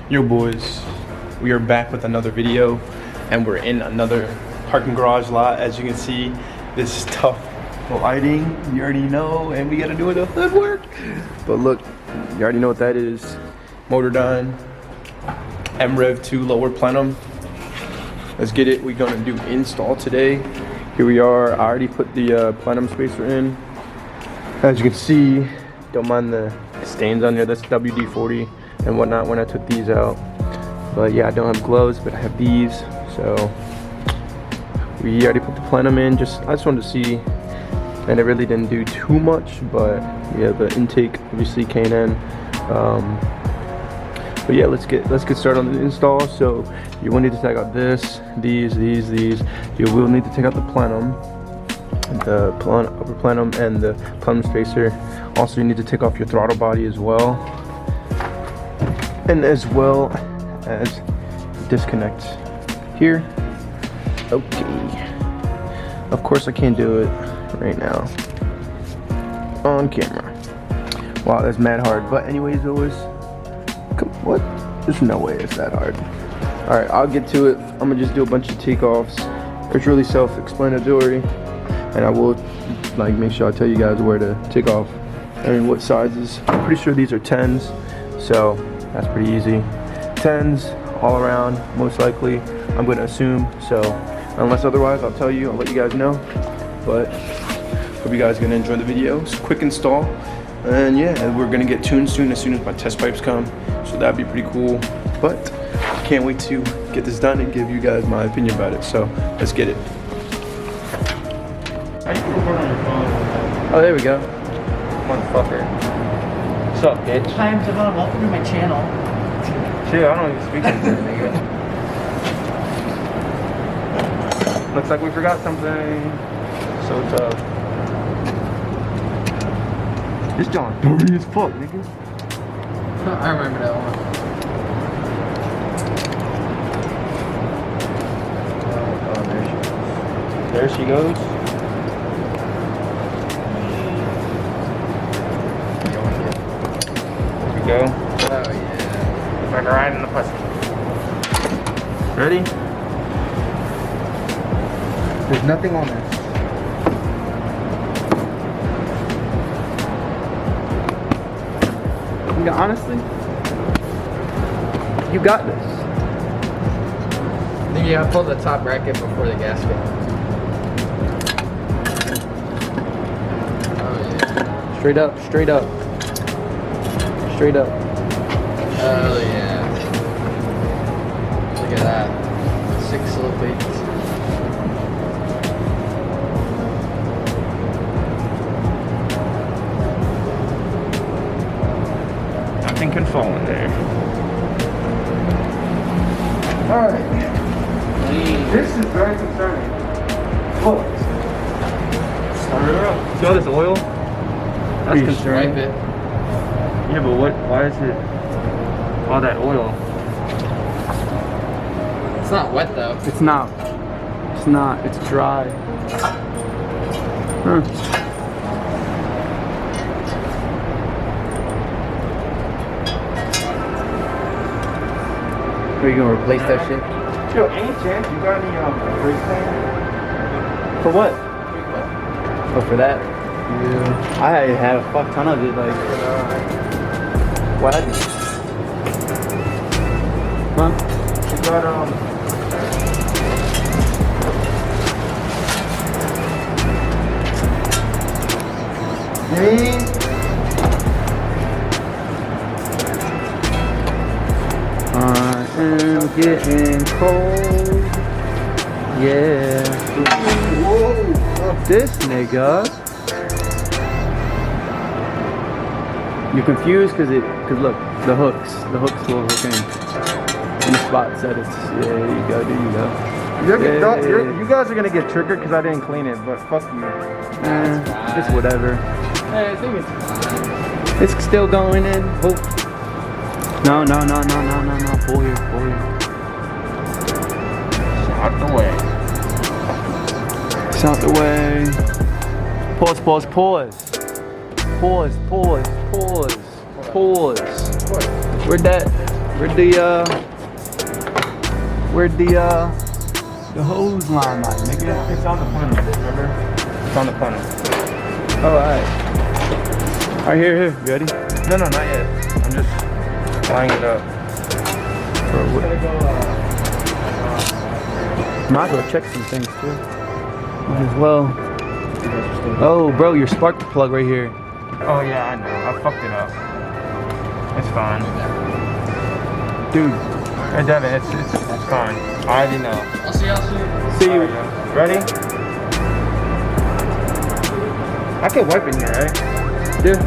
Yo boys, we are back with another video and we're in another parking garage lot. As you can see, this is tough lighting, you already know, and we gotta do the hood work. But look, you already know what that is. Motor done, Mrev 2 lower plenum. Let's get it. We're gonna do install today. Here we are. I already put the plenum spacer in. As you can see, don't mind the stains on there. That's WD-40 and whatnot when I took these out. But yeah, I don't have gloves, but I have these. So we already put the plenum in. I just wanted to see, and it really didn't do too much. But yeah, the intake obviously K&N. But yeah, let's get started on the install. So you will need to take out these. You will need to take out the plenum, the upper plenum, and the plenum spacer. Also, you need to take off your throttle body as well, and as well as disconnect here. Okay. Of course, I can't do it right now on camera. Wow, that's mad hard. But anyways, it was. What? There's no way it's that hard. All right, I'll get to it. I'm gonna just do a bunch of takeoffs. It's really self-explanatory, and I will make sure I tell you guys where to take off and what sizes. I'm pretty sure these are 10s, so that's pretty easy. 10s all around, most likely. I'm gonna assume. So unless otherwise, I'll tell you. I'll let you guys know. But hope you guys are gonna enjoy the video. It's a quick install. And yeah, we're gonna get tuned soon as my test pipes come. So that'd be pretty cool. But can't wait to get this done and give you guys my opinion about it. So let's get it. How you record on your phone? Oh, there we go. Motherfucker. What's up, bitch? Hi, I'm Devon. Welcome to my channel. Shit, I don't even speak to this nigga. Looks like we forgot something. So tough. This John dirty as fuck, nigga. I remember that one. Oh, there she goes. There we go. Oh yeah. Like riding the pussy. Ready? There's nothing on this. Honestly, you got this. I think you gotta pull the top bracket before the gasket. Oh yeah. Straight up. Oh yeah. Look at that. 6 slow plates. Nothing can fall in there. Alright. This is very concerning. Look. Start it up. See all this oil? That's concerning. Wipe it. Yeah, but why is it all that oil? It's not wet though. It's not. It's dry. Huh. Are you gonna replace that shit? Yo, any chance you got any brake cleaner? For what? Oh, for that? Yeah. I had a fuck ton of it, what? Huh? You got Hey. I am getting cold. Yeah. Whoa. This nigga. You're confused because look, the hooks will hook in. And the spot said it's, yeah, you go. You guys are gonna get triggered because I didn't clean it, but fuck you. It's whatever. Hey, I think it's fine. It's still going in. Oh. No. Pull here. Out the way. It's out the way. Pause. Where'd that? Where'd the hose line at, nigga? It's on the Plenum, remember? It's on the Plenum. Alright. Alright, here. You ready? No, not yet. I'm just lining it up. Might as well check some things too. Might as well. Oh, bro, your spark plug right here. Oh yeah, I know. I fucked it up. It's fine. Dude. Hey Devin, it's fine. I already know. I'll see y'all soon. See you. Ready? I can wipe in here, right? Yeah.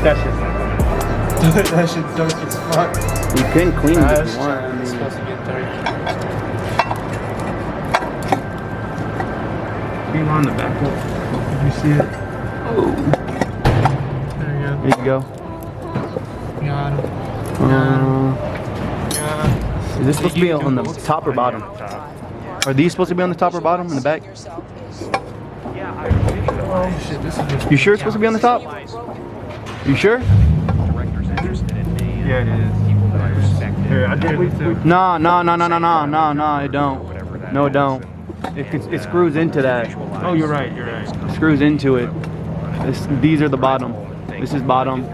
That shit's not coming off. That shit's dark as fuck. You can clean it if you want. It's supposed to get dark. Being on the back up. Did you see it? Oh. There There you go. you go. Got it. Is this supposed to be on the top or bottom? Are these supposed to be on the top or bottom in the back? Oh shit, this is just. You sure it's supposed to be on the top? You sure? Yeah, it is. Here, I did it too. No, it don't. No, it don't. It screws into that. Oh, you're right. It screws into it. These are the bottom. This is bottom.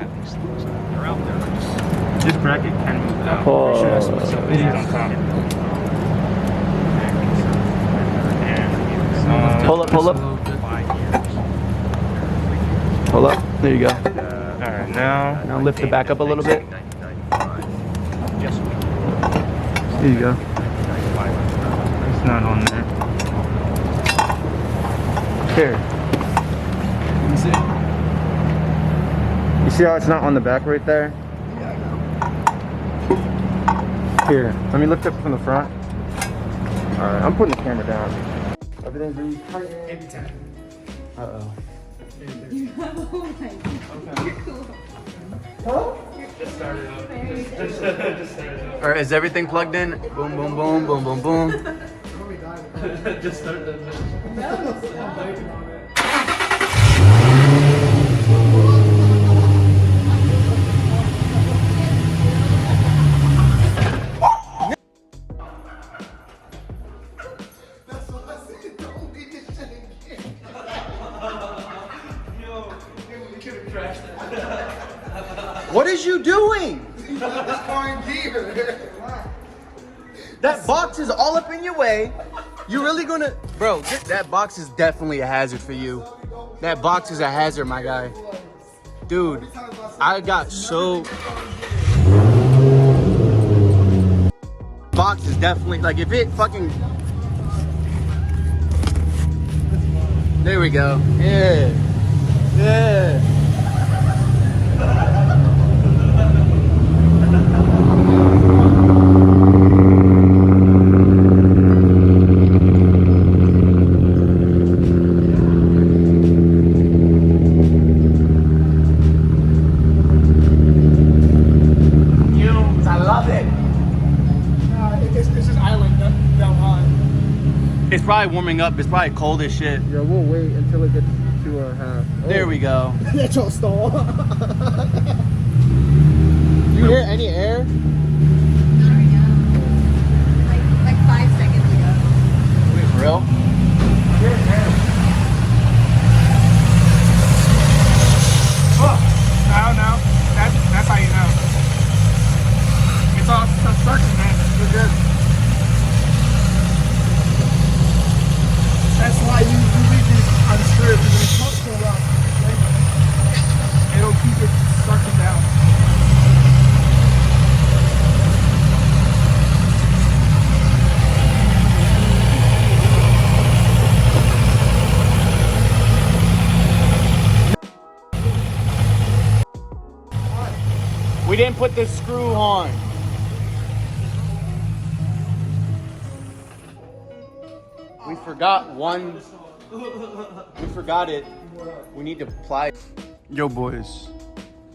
This bracket can move down. Oh. It is on top. Pull up. Pull up. There you go. Alright, now. Now lift it back up a little bit. There you go. It's not on there. Here. You see how it's not on the back right there? Here, let me lift it from the front. Alright, I'm putting the camera down. Everything's really tight. Uh-oh. Alright, is everything plugged in? Boom, boom, boom, boom, boom, boom. Just start the. What is you doing? That box is all up in your way. You really gonna... Bro, that box is definitely a hazard for you. That box is a hazard, my guy. Dude, I got so... Box is definitely... Like, if it fucking... There we go. Yeah. It's probably warming up. It's probably cold as shit. Yeah, we'll wait until it gets to a half. Oh. There we go. That's your stall. You hear any air? Like 5 seconds ago. Wait, for real? No. That's how you know. It's all suction, man. You're good. That's why you leave these unscrewed, because it smoke so well. It'll keep it sucking down. We didn't put this screw on. We forgot one. We forgot it. We need to apply. Yo, boys,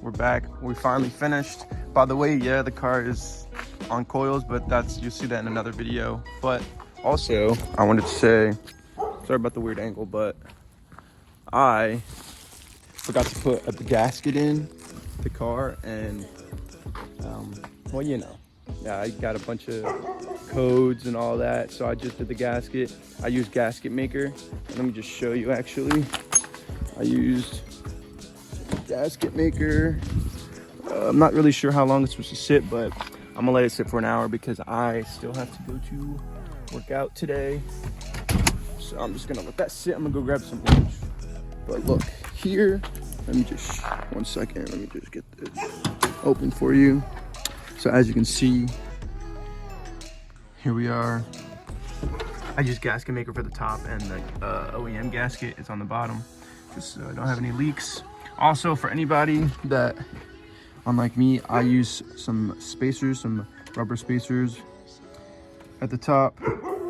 we're back. We finally finished. By the way, yeah, the car is on coils, but you'll see that in another video. But also, I wanted to say, sorry about the weird angle, but I forgot to put a gasket in the car, and Well, you know, yeah, I got a bunch of codes and all that, so I just did the gasket. I used Gasket Maker. Let me just show you actually. I used Gasket Maker. I'm not really sure how long it's supposed to sit, but I'm gonna let it sit for an hour because I still have to go to work out today. So I'm just gonna let that sit. I'm gonna go grab some lunch. But look here, let me just, 1 second, let me just get this open for you. So as you can see, here we are. I use Gasket Maker for the top, and the OEM gasket is on the bottom, just so I don't have any leaks. Also, for anybody that, unlike me, I use some spacers, some rubber spacers at the top.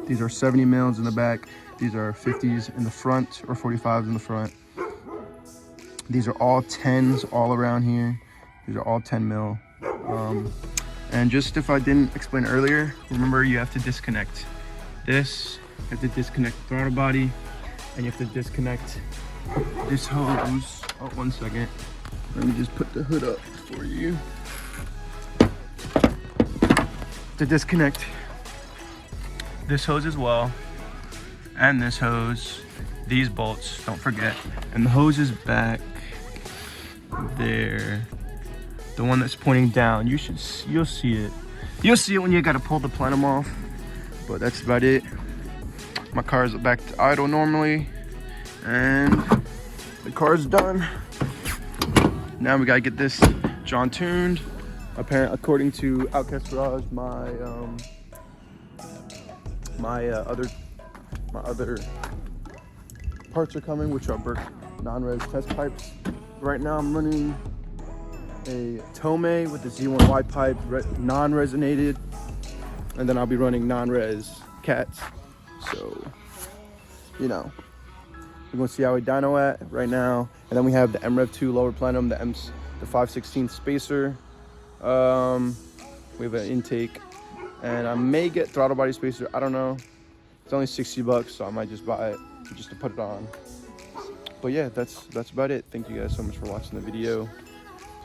These are 70 mils in the back. These are 50s in the front, or 45s in the front. These are all 10s all around here. These are all 10 mil. And just if I didn't explain earlier, remember you have to disconnect this, you have to disconnect the throttle body, and you have to disconnect this hose. Oh, 1 second. Let me just put the hood up for you. To disconnect this hose as well, and this hose, these bolts, don't forget. And the hose is back there. The one that's pointing down, you'll see it. You'll see it when you gotta pull the plenum off, but that's about it. My car is back to idle normally, and the car's done. Now we gotta get this John tuned. Apparently, according to Outcast Garage, my other parts are coming, which are Burke non-res test pipes. Right now I'm running a Tomei with the Z1Y pipe, non-resonated, and then I'll be running non-res cats. So, you know, we're gonna see how we dyno at right now. And then we have the Mrev 2 lower plenum, the 5/16 spacer. We have an intake, and I may get throttle body spacer. I don't know. It's only 60 bucks, so I might just buy it just to put it on. But yeah, that's about it. Thank you guys so much for watching the video.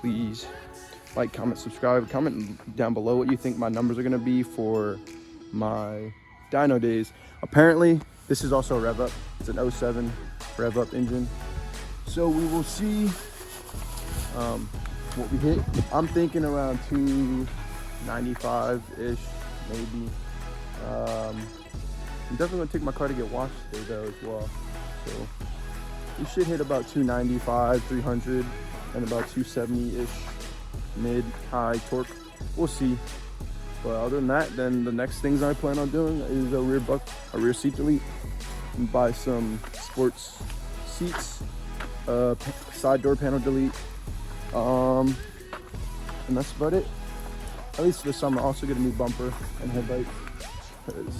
Please like, comment, subscribe. Comment down below what you think my numbers are gonna be for my dyno days. Apparently, this is also a rev up. It's an 07 rev up engine. So we will see what we hit. I'm thinking around 295-ish, maybe. I'm definitely gonna take my car to get washed today though as well. So we should hit about 295, 300, and about 270-ish mid high torque. We'll see. But other than that, then the next things I plan on doing is a rear seat delete, and buy some sports seats, side door panel delete, and that's about it. At least this summer. Also get a new bumper and headlights because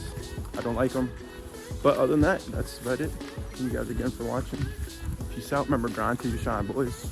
I don't like them. But other than that, that's about it. Thank you guys again for watching. Peace out. Remember, grind till you shine, boys.